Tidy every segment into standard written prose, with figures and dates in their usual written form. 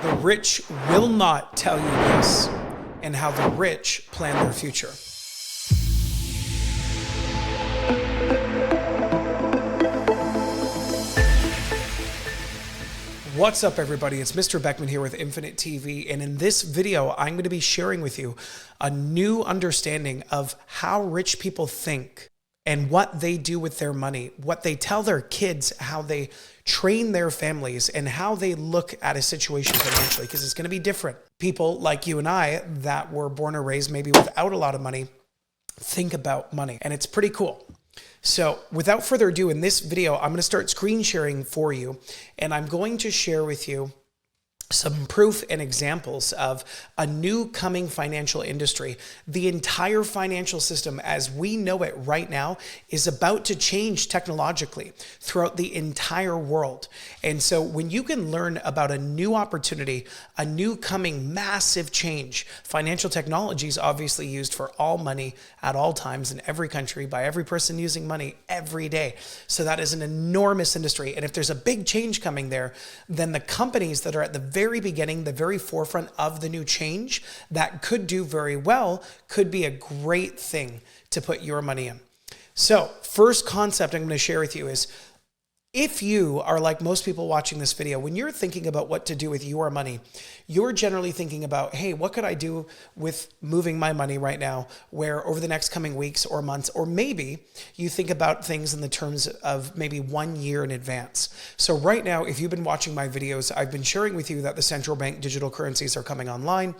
The rich will not tell you this, and how the rich plan their future. What's up, everybody? It's Mr. Beckman here with INFYNIT TV, and in this video, I'm going to be sharing with you a new understanding of how rich people think and what they do with their money, what they tell their kids, how they train their families, and how they look at a situation financially, because it's going to be different. People like you and I that were born or raised maybe without a lot of money think about money, and it's pretty cool. So without further ado, in this video, I'm going to start screen sharing for you, and I'm going to share with you some proof and examples of a new coming financial industry. The entire financial system as we know it right now is about to change technologically throughout the entire world. And so when you can learn about a new opportunity, a new coming massive change, financial technology is obviously used for all money at all times in every country by every person using money every day. So that is an enormous industry. And if there's a big change coming there, then the companies that are at the very beginning, the very forefront of the new change that could do very well could be a great thing to put your money in. So first concept I'm going to share with you is, if you are like most people watching this video, when you're thinking about what to do with your money, you're generally thinking about, hey, what could I do with moving my money right now, where over the next coming weeks or months, or maybe you think about things in the terms of maybe 1 year in advance. So right now, if you've been watching my videos, I've been sharing with you that the central bank digital currencies are coming online,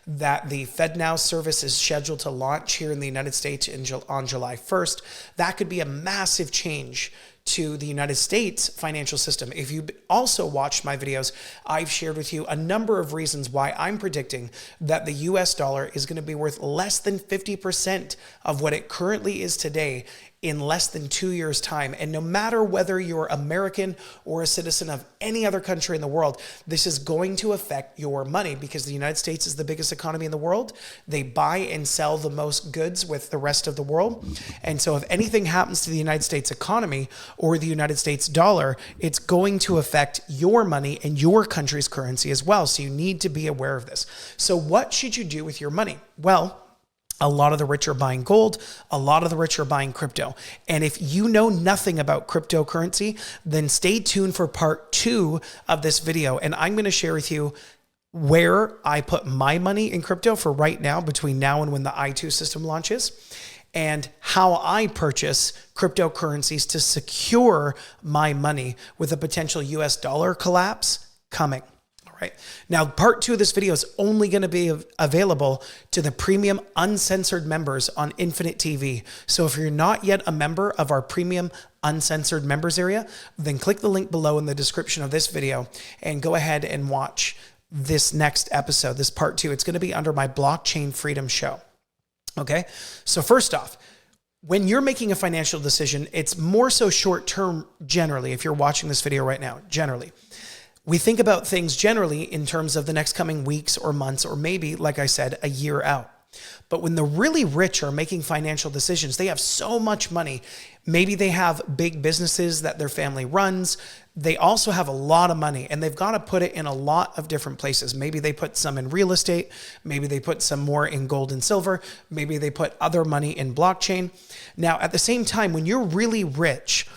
that the FedNow service is scheduled to launch here in the United States on July 1st. That could be a massive change to the United States financial system. If you also watched my videos, I've shared with you a number of reasons why I'm predicting that the US dollar is going to be worth less than 50% of what it currently is today in less than 2 years' time. And no matter whether you're American or a citizen of any other country in the world, this is going to affect your money, because the United States is the biggest economy in the world. They buy and sell the most goods with the rest of the world. And so if anything happens to the United States economy or the United States dollar, it's going to affect your money and your country's currency as well. So you need to be aware of this. So what should you do with your money? Well, a lot of the rich are buying gold. A lot of the rich are buying crypto. And if you know nothing about cryptocurrency, then stay tuned for part 2 of this video. And I'm going to share with you where I put my money in crypto for right now, between now and when the I2 system launches, and how I purchase cryptocurrencies to secure my money with a potential US dollar collapse coming. Right. Now, part 2 of this video is only going to be available to the premium uncensored members on INFYNIT TV. So if you're not yet a member of our premium uncensored members area, then click the link below in the description of this video and go ahead and watch this next episode, this part 2. It's going to be under my Blockchain Freedom show. Okay. So first off, when you're making a financial decision, it's more so short term generally. If you're watching this video right now, generally, we think about things generally in terms of the next coming weeks or months, or maybe, like I said, a year out. But when the really rich are making financial decisions, they have so much money. Maybe they have big businesses that their family runs. They also have a lot of money, and they've got to put it in a lot of different places. Maybe they put some in real estate. Maybe they put some more in gold and silver. Maybe they put other money in blockchain. Now, at the same time, when you're really rich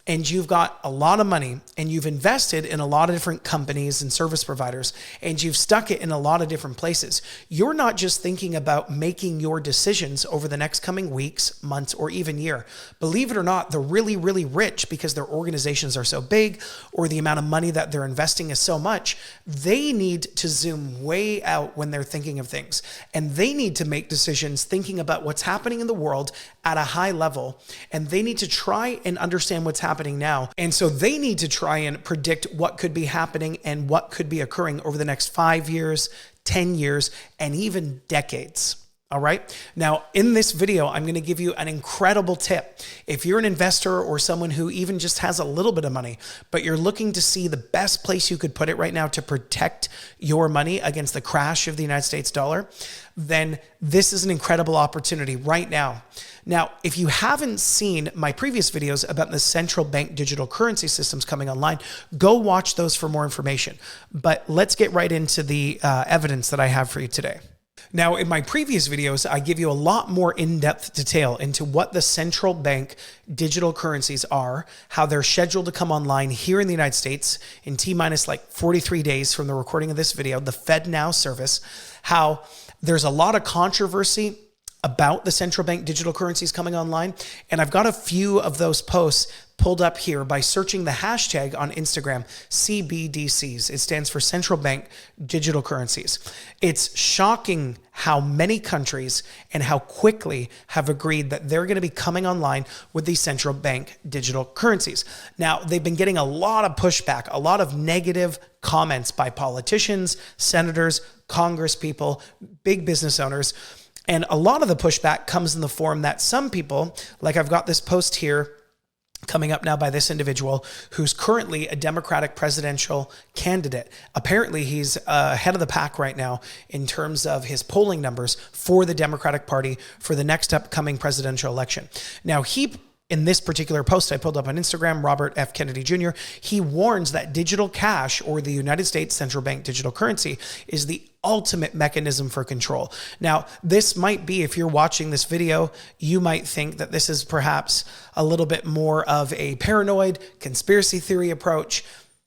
and you've got a lot of money and you've invested in a lot of different companies and service providers, and you've stuck it in a lot of different places, you're not just thinking about making your decisions over the next coming weeks, months, or even year. Believe it or not, the really, really rich, because their organizations are so big or the amount of money that they're investing is so much, they need to zoom way out when they're thinking of things. And they need to make decisions thinking about what's happening in the world at a high level. And they need to try and understand what's happening now. And so they need to try and predict what could be happening and what could be occurring over the next 5 years, 10 years, and even decades. All right. Now, in this video, I'm going to give you an incredible tip. If you're an investor or someone who even just has a little bit of money, but you're looking to see the best place you could put it right now to protect your money against the crash of the United States dollar, then this is an incredible opportunity right now. Now, if you haven't seen my previous videos about the central bank digital currency systems coming online, go watch those for more information. But let's get right into the evidence that I have for you today. Now, in my previous videos, I give you a lot more in-depth detail into what the central bank digital currencies are, how they're scheduled to come online here in the United States in T-minus like 43 days from the recording of this video, the FedNow service, how there's a lot of controversy about the central bank digital currencies coming online. And I've got a few of those posts pulled up here by searching the hashtag on Instagram, CBDCs. It stands for Central Bank Digital Currencies. It's shocking how many countries and how quickly have agreed that they're going to be coming online with these central bank digital currencies. Now, they've been getting a lot of pushback, a lot of negative comments by politicians, senators, Congress people, big business owners. And a lot of the pushback comes in the form that some people, like I've got this post here coming up now by this individual who's currently a Democratic presidential candidate. Apparently, he's ahead of the pack right now in terms of his polling numbers for the Democratic Party for the next upcoming presidential election. Now, in this particular post I pulled up on Instagram, Robert F. Kennedy Jr., he warns that digital cash, or the United States central bank digital currency, is the ultimate mechanism for control. Now, this might be, if you're watching this video, you might think that this is perhaps a little bit more of a paranoid conspiracy theory approach.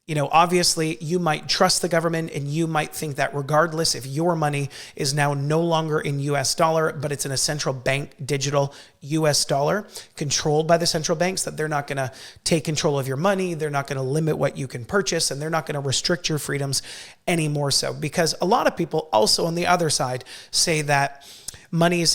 You know, obviously, you might trust the government and you might think that regardless if your money is now no longer in US dollar, but it's in a central bank digital US dollar controlled by the central banks, that they're not going to take control of your money. They're not going to limit what you can purchase, and they're not going to restrict your freedoms any more so. Because a lot of people also on the other side say that money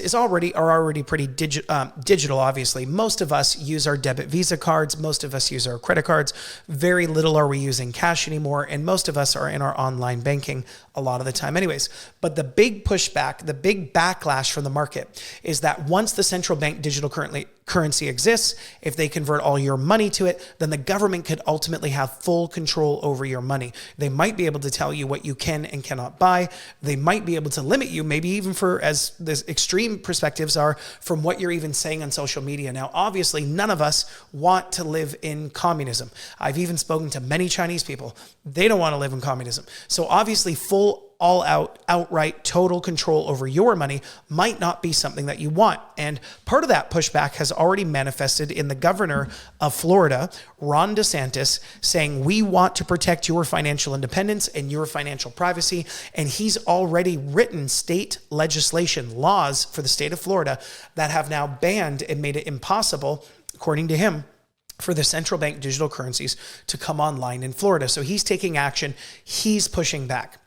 are already pretty digital, obviously. Most of us use our debit Visa cards. Most of us use our credit cards. Very little are we using cash anymore. And most of us are in our online banking a lot of the time anyways. But the big pushback, the big backlash from the market is that once the central bank digital currency exists, if they convert all your money to it, then the government could ultimately have full control over your money. They might be able to tell you what you can and cannot buy. They might be able to limit you, maybe even for, as the extreme perspectives are, from what you're even saying on social media. Now, obviously, none of us want to live in communism. I've even spoken to many Chinese people. They don't want to live in communism. So obviously, full outright total control over your money might not be something that you want. And part of that pushback has already manifested in the governor of Florida, Ron DeSantis, saying, we want to protect your financial independence and your financial privacy. And he's already written state legislation, laws for the state of Florida that have now banned and made it impossible, according to him, for the central bank digital currencies to come online in Florida. So he's taking action. He's pushing back.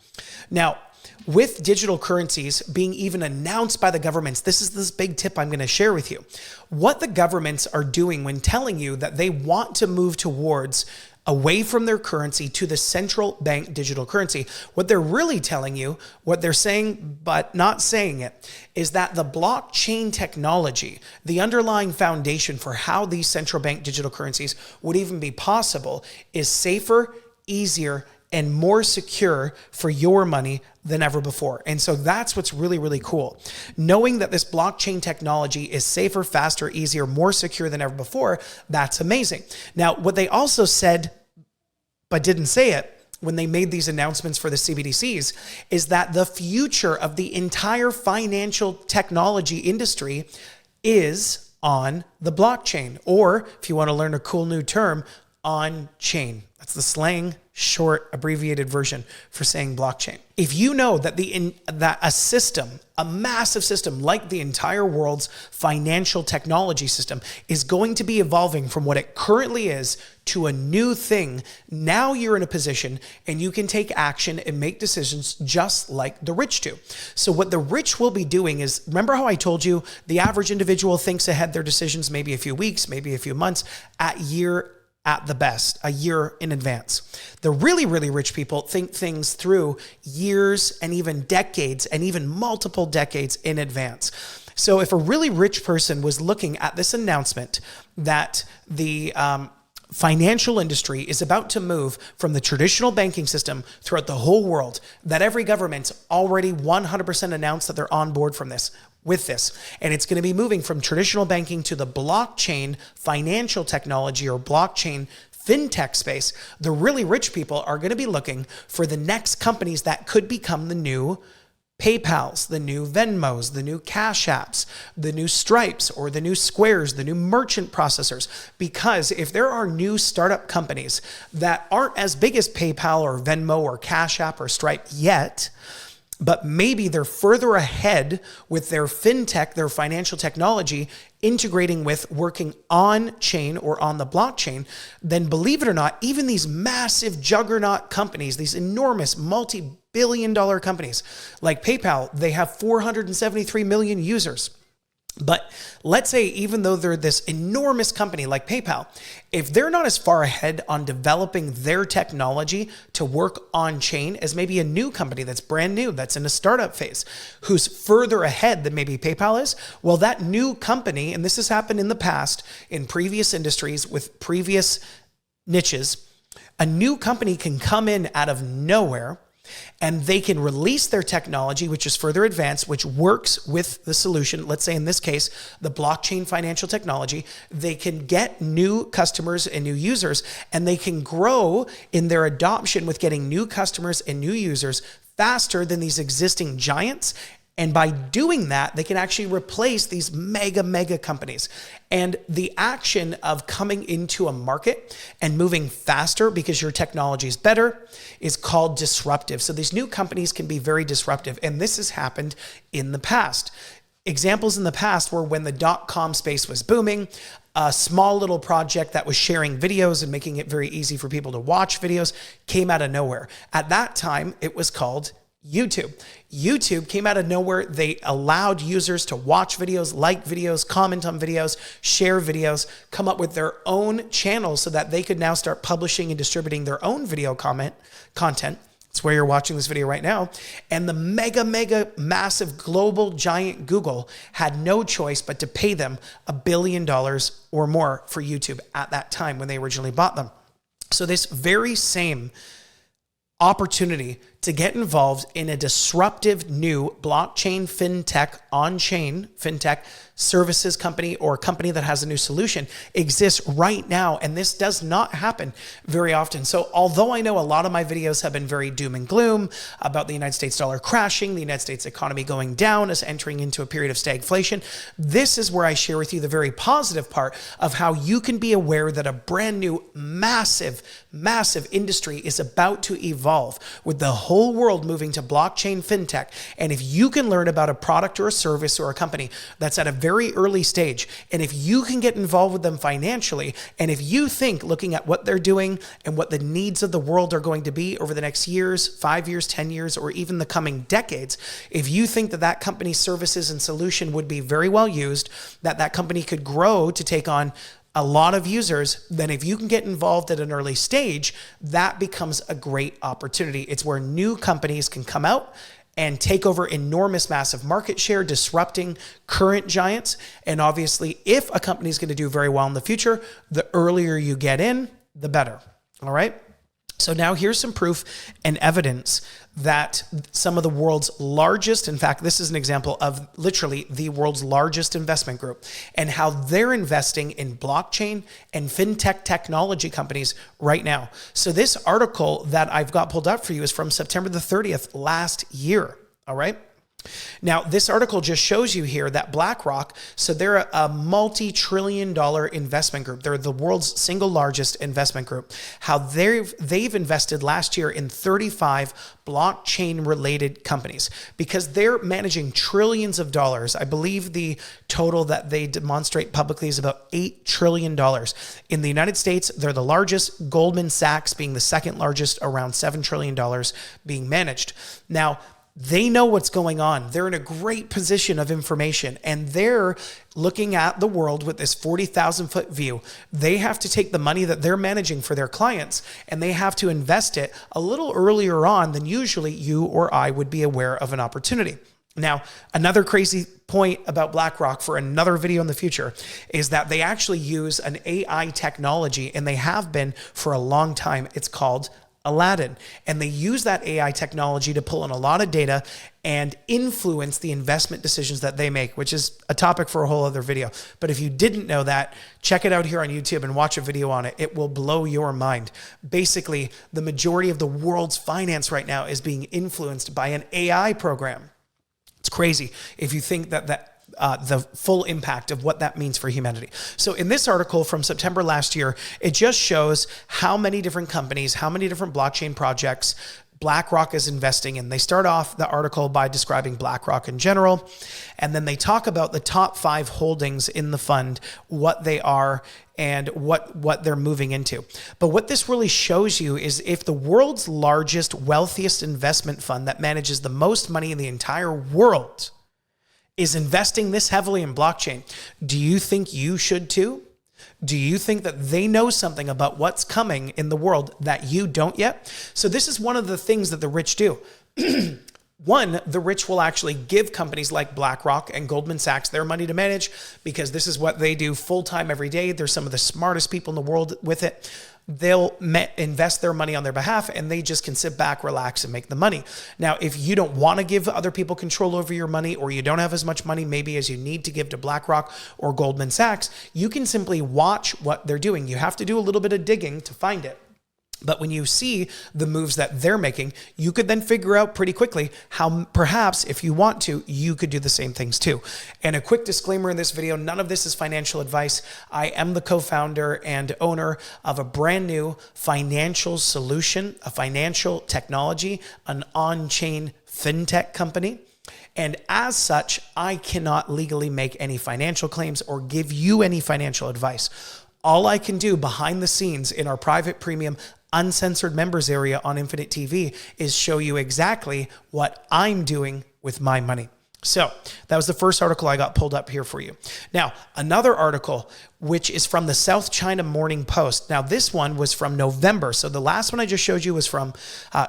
Now, with digital currencies being even announced by the governments, this is this big tip I'm going to share with you. What the governments are doing when telling you that they want to move towards away from their currency to the central bank digital currency, what they're really telling you, what they're saying but not saying it, is that the blockchain technology, the underlying foundation for how these central bank digital currencies would even be possible, is safer, easier, and more secure for your money than ever before. And so that's what's really, really cool. Knowing that this blockchain technology is safer, faster, easier, more secure than ever before, that's amazing. Now, what they also said, but didn't say it, when they made these announcements for the CBDCs, is that the future of the entire financial technology industry is on the blockchain, or if you want to learn a cool new term, on chain. That's the slang, short, abbreviated version for saying blockchain. If you know that a massive system like the entire world's financial technology system is going to be evolving from what it currently is to a new thing, now you're in a position and you can take action and make decisions just like the rich do. So what the rich will be doing is, remember how I told you the average individual thinks ahead their decisions maybe a few weeks, maybe a few months, at year at the best, a year in advance. The really, really rich people think things through years and even decades and even multiple decades in advance. So if a really rich person was looking at this announcement that the financial industry is about to move from the traditional banking system throughout the whole world, that every government's already 100% announced that they're on board with this, and it's going to be moving from traditional banking to the blockchain financial technology or blockchain fintech space, the really rich people are going to be looking for the next companies that could become the new PayPals, the new Venmos, the new Cash Apps, the new Stripes, or the new Squares, the new merchant processors. Because if there are new startup companies that aren't as big as PayPal or Venmo or Cash App or Stripe yet, but maybe they're further ahead with their fintech, their financial technology, integrating with working on chain or on the blockchain, then believe it or not, even these massive juggernaut companies, these enormous multi-billion-dollar companies like PayPal, they have 473 million users. But let's say even though they're this enormous company like PayPal, if they're not as far ahead on developing their technology to work on chain as maybe a new company that's brand new, that's in a startup phase, who's further ahead than maybe PayPal is, well, that new company, and this has happened in the past in previous industries with previous niches, a new company can come in out of nowhere and they can release their technology, which is further advanced, which works with the solution. Let's say in this case, the blockchain financial technology. They can get new customers and new users, and they can grow in their adoption with getting new customers and new users faster than these existing giants. And by doing that, they can actually replace these mega companies. And the action of coming into a market and moving faster because your technology is better is called disruptive. So these new companies can be very disruptive. And this has happened in the past. Examples in the past were when the .com space was booming, a small little project that was sharing videos and making it very easy for people to watch videos came out of nowhere. At that time, it was called YouTube. YouTube came out of nowhere. They allowed users to watch videos, like videos, comment on videos, share videos, come up with their own channels so that they could now start publishing and distributing their own video content. It's where you're watching this video right now. And the mega massive global giant Google had no choice but to pay them $1 billion or more for YouTube at that time when they originally bought them. So this very same opportunity to get involved in a disruptive new blockchain fintech, on-chain fintech services company or company that has a new solution exists right now. And this does not happen very often. So although I know a lot of my videos have been very doom and gloom about the United States dollar crashing, the United States economy going down, us entering into a period of stagflation, this is where I share with you the very positive part of how you can be aware that a brand new massive industry is about to evolve with the whole world moving to blockchain fintech. And if you can learn about a product or a service or a company that's at a very early stage, and if you can get involved with them financially, and if you think looking at what they're doing and what the needs of the world are going to be over the next years, 5 years, 10 years, or even the coming decades, if you think that that company's services and solution would be very well used, that that company could grow to take on a lot of users, then if you can get involved at an early stage, that becomes a great opportunity. It's where new companies can come out and take over enormous, massive market share, disrupting current giants. And obviously, if a company is going to do very well in the future, the earlier you get in, the better. All right. So now here's some proof and evidence that some of the world's largest, in fact, this is an example of literally the world's largest investment group and how they're investing in blockchain and fintech technology companies right now. So this article that I've got pulled up for you is from September the 30th last year. All right. Now, this article just shows you here that BlackRock, so they're a multi-trillion-dollar investment group. They're the world's single largest investment group. How they've invested last year in 35 blockchain-related companies because they're managing trillions of dollars. I believe the total that they demonstrate publicly is about $8 trillion. In the United States, they're the largest, Goldman Sachs being the second largest, around $7 trillion being managed. Now, They know what's going on. They're in a great position of information, and they're looking at the world with this 40,000 foot view. They have to take the money that they're managing for their clients, and they have to invest it a little earlier on than usually you or I would be aware of an opportunity. Now, another crazy point about BlackRock for another video in the future is that they actually use an AI technology, and they have been for a long time. It's called Aladdin. And they use that AI technology to pull in a lot of data and influence the investment decisions that they make, which is a topic for a whole other video. But if you didn't know that, check it out here on YouTube and watch a video on it. It will blow your mind. Basically, the majority of the world's finance right now is being influenced by an AI program. It's crazy if you think that the full impact of what that means for humanity. So in this article from September last year, it just shows how many different companies, how many different blockchain projects BlackRock is investing in. They start off the article by describing BlackRock in general, and then they talk about the top 5 holdings in the fund, what they are, and what they're moving into. But what this really shows you is if the world's largest, wealthiest investment fund that manages the most money in the entire world is investing this heavily in blockchain, do you think you should too? Do you think that they know something about what's coming in the world that you don't yet? So this is one of the things that the rich do. One, the rich will actually give companies like BlackRock and Goldman Sachs their money to manage because this is what they do full-time every day. They're some of the smartest people in the world with it. They'll invest their money on their behalf, and they just can sit back, relax, and make the money. Now, if you don't want to give other people control over your money, or you don't have as much money maybe as you need to give to BlackRock or Goldman Sachs, you can simply watch what they're doing. You have to do a little bit of digging to find it. But when you see the moves that they're making, you could then figure out pretty quickly how perhaps if you want to, you could do the same things too. And a quick disclaimer in this video, none of this is financial advice. I am the co-founder and owner of a brand new financial solution, a financial technology, an on-chain fintech company. And as such, I cannot legally make any financial claims or give you any financial advice. All I can do behind the scenes in our private premium uncensored members area on INFYNIT TV is show you exactly what I'm doing with my money. So that was the first article I got pulled up here for you. Now, another article, which is from the South China Morning Post. Now, this one was from November. So the last one I just showed you was from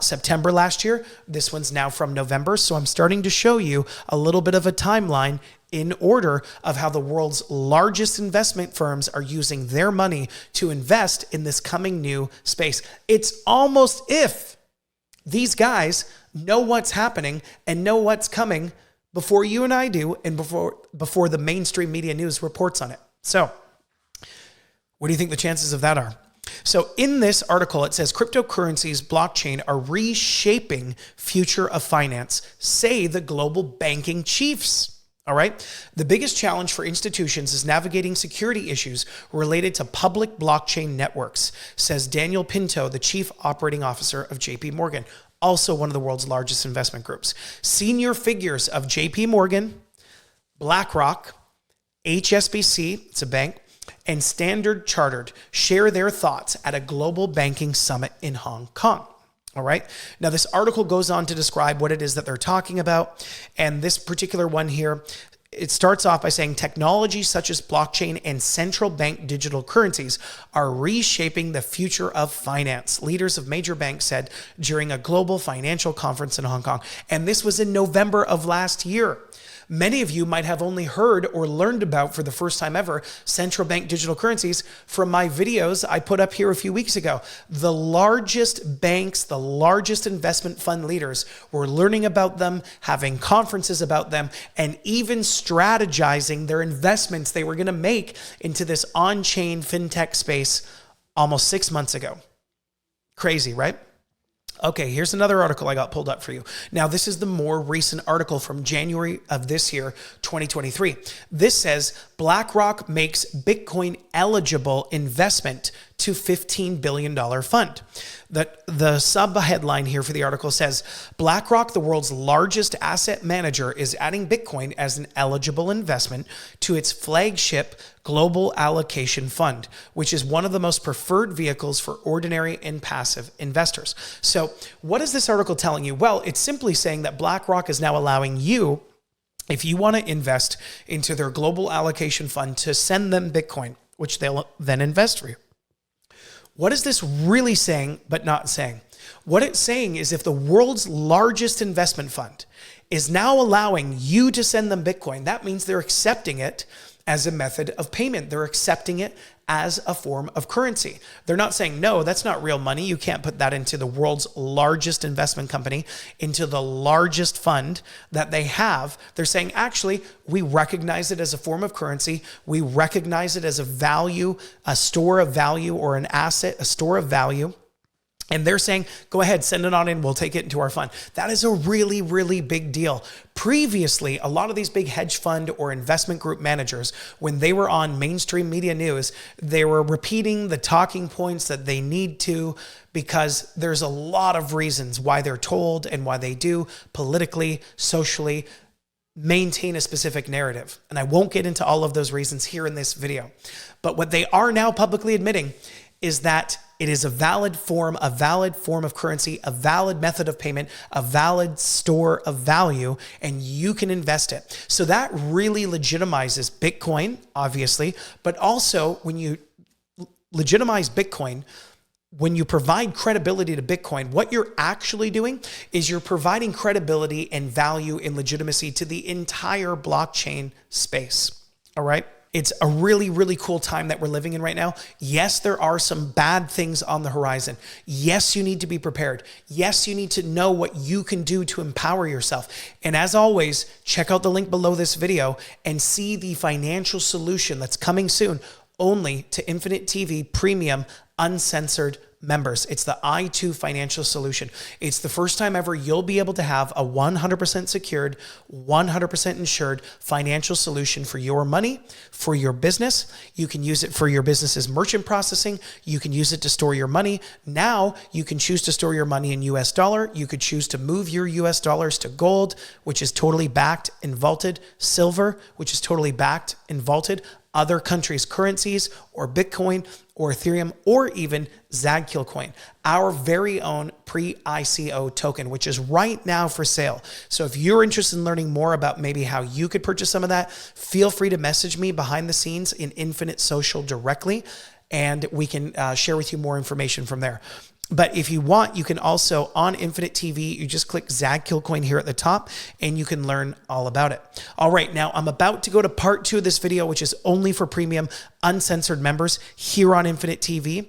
September last year. This one's now from November. So I'm starting to show you a little bit of a timeline in order of how the world's largest investment firms are using their money to invest in this coming new space. It's almost if these guys know what's happening and know what's coming before you and I do, and before the mainstream media news reports on it. So what do you think the chances of that are? So in this article, it says cryptocurrencies, blockchain are reshaping future of finance, say the global banking chiefs. All right. The biggest challenge for institutions is navigating security issues related to public blockchain networks, says Daniel Pinto, the chief operating officer of JP Morgan, also one of the world's largest investment groups. Senior figures of JP Morgan, BlackRock, HSBC, it's a bank, and Standard Chartered share their thoughts at a global banking summit in Hong Kong. All right. Now, this article goes on to describe what it is that they're talking about. And this particular one here, it starts off by saying technology such as blockchain and central bank digital currencies are reshaping the future of finance, leaders of major banks said during a global financial conference in Hong Kong. And this was in November of last year. Many of you might have only heard or learned about for the first time ever central bank digital currencies from my videos I put up here a few weeks ago. The largest banks, the largest investment fund leaders were learning about them, having conferences about them, and even strategizing their investments they were going to make into this on-chain fintech space almost 6 months ago. Crazy, right? Okay, here's another article I got pulled up for you. Now, this is the more recent article from January of this year, 2023. This says BlackRock makes Bitcoin eligible investment to $15 billion fund. The sub-headline here for the article says, BlackRock, the world's largest asset manager, is adding Bitcoin as an eligible investment to its flagship Global Allocation Fund, which is one of the most preferred vehicles for ordinary and passive investors. So what is this article telling you? Well, it's simply saying that BlackRock is now allowing you, if you want to invest into their Global Allocation Fund, to send them Bitcoin, which they'll then invest for you. What is this really saying but not saying? What it's saying is if the world's largest investment fund is now allowing you to send them Bitcoin, that means they're accepting it as a method of payment. They're accepting it as a form of currency. They're not saying, no, that's not real money. You can't put that into the world's largest investment company, into the largest fund that they have. They're saying, actually, we recognize it as a form of currency. We recognize it as a value, a store of value, or an asset, a store of value. And they're saying, go ahead, send it on in, we'll take it into our fund. That is a really, really big deal. Previously, a lot of these big hedge fund or investment group managers, when they were on mainstream media news, they were repeating the talking points that they need to, because there's a lot of reasons why they're told and why they do politically, socially, maintain a specific narrative. And I won't get into all of those reasons here in this video. But what they are now publicly admitting is that it is a valid form of currency, a valid method of payment, a valid store of value, and you can invest it. So that really legitimizes Bitcoin, obviously, but also when you legitimize Bitcoin, when you provide credibility to Bitcoin, what you're actually doing is you're providing credibility and value and legitimacy to the entire blockchain space. All right? It's a really, really cool time that we're living in right now. Yes, there are some bad things on the horizon. Yes, you need to be prepared. Yes, you need to know what you can do to empower yourself. And as always, check out the link below this video and see the financial solution that's coming soon only to INFYNIT TV Premium Uncensored members. It's the I2 financial solution. It's the first time ever you'll be able to have a 100% secured, 100% insured financial solution for your money, for your business. You can use it for your business's merchant processing. You can use it to store your money. Now you can choose to store your money in US dollar. You could choose to move your US dollars to gold, which is totally backed and vaulted, silver, which is totally backed and vaulted, other countries' currencies, or Bitcoin, or Ethereum, or even Zagkill coin, our very own pre-ICO token, which is right now for sale. So if you're interested in learning more about maybe how you could purchase some of that, feel free to message me behind the scenes in INFYNIT Social directly, and we can share with you more information from there. But if you want, you can also, on INFYNIT TV, you just click Zagkill coin here at the top, and you can learn all about it. All right, now I'm about to go to part 2 of this video, which is only for premium uncensored members here on INFYNIT TV.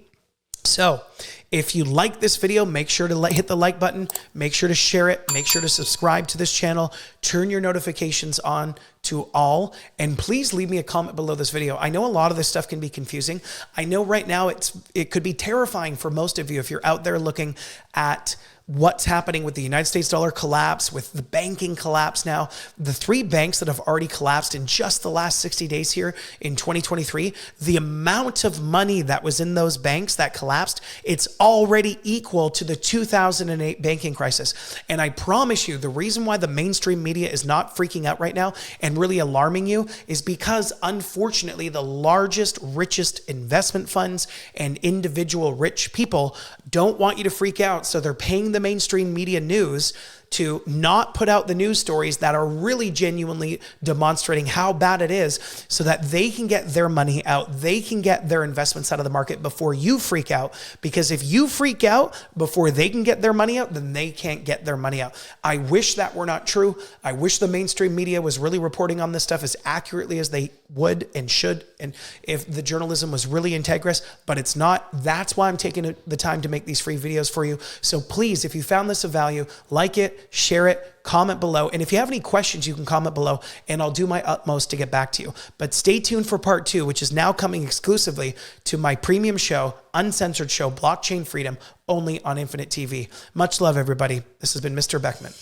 So if you like this video, make sure to hit the like button, make sure to share it, make sure to subscribe to this channel, turn your notifications on to all, and please leave me a comment below this video. I know a lot of this stuff can be confusing. I know right now it could be terrifying for most of you if you're out there looking at what's happening with the United States dollar collapse, with the banking collapse now. The 3 banks that have already collapsed in just the last 60 days here in 2023, the amount of money that was in those banks that collapsed, it's already equal to the 2008 banking crisis. And I promise you, the reason why the mainstream media is not freaking out right now and really alarming you is because, unfortunately, the largest, richest investment funds and individual rich people don't want you to freak out. So they're paying the mainstream media news to not put out the news stories that are really genuinely demonstrating how bad it is, so that they can get their money out, they can get their investments out of the market before you freak out. Because if you freak out before they can get their money out, then they can't get their money out. I wish that were not true. I wish the mainstream media was really reporting on this stuff as accurately as they would and should, and if the journalism was really integrous, but it's not. That's why I'm taking the time to make these free videos for you. So please, if you found this of value, like it, share it, comment below. And if you have any questions, you can comment below and I'll do my utmost to get back to you. But stay tuned for part 2, which is now coming exclusively to my premium show, Uncensored Show, Blockchain Freedom, only on INFYNIT TV. Much love, everybody. This has been Mr. Beckman.